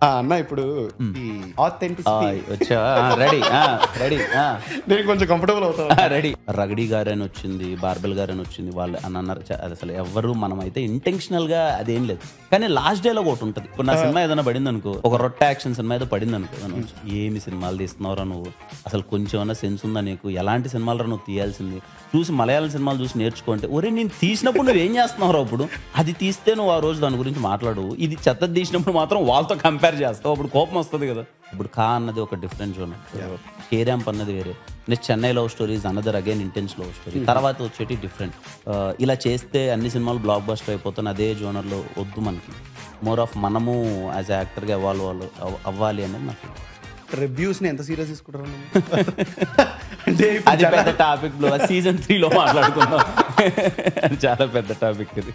అన్న ఇప్పుడు ఈ ఆథెంటిసిటీ వచ్చావా? రెడీ రెడీ నేను కొంచెం కంఫర్టబుల్ అవుతాను. రెడీ. రగడీ గారని వచ్చింది, బార్బెల్ గారని వచ్చింది, వాళ్ళు అని అన్నారు. అది అసలు ఎవరు మనమైతే ఇంటెన్షనల్ గా అదేం లేదు, కానీ లాస్ట్ డేలో ఒకటి ఉంటుంది. ఇప్పుడు నా సినిమా ఏదైనా పడింది అనుకో, ఒక రొట్ట యాక్షన్ సినిమా ఏదో పడింది అనుకో, ఏమి సినిమాలు తీస్తున్నావురా నువ్వు, అసలు కొంచెం అన్నా సెన్స్ ఉందా నీకు, ఎలాంటి సినిమాలు నువ్వు తీయాల్సింది, చూసి మలయాళం సినిమాలు చూసి నేర్చుకుంటే, ఒరే నేను తీసినప్పుడు నువ్వు ఏం చేస్తున్నావు అప్పుడు, అది తీస్తే నువ్వు ఆ రోజు దాని గురించి మాట్లాడు, ఇది చెత్త తీసినప్పుడు మాత్రం వాళ్ళతో కంపేర్ చేస్తావు, అప్పుడు కోపం వస్తుంది కదా. ఇప్పుడు కా అన్నది ఒక డిఫరెంట్ జోన్, కేరాంప్ అన్నది వేరే, next Chennai love stories another again intense love story, తర్వాత వచ్చేటి డిఫరెంట్. ఇలా చేస్తే అన్ని సినిమాలు బ్లాక్ బస్టర్ అయిపోతాను, అదే జోనర్లో వద్దు మనకి. మోర్ ఆఫ్ మనము యాజ్ యాక్టర్గా అవ్వాలి అనేది నాకు. రివ్యూస్ ని ఎంత సీరియస్ తీసుకుంటారు అంటే అది పెద్ద టాపిక్, సీజన్ 3లో మాట్లాడుకుందాం. అది చాలా పెద్ద టాపిక్ ఇది.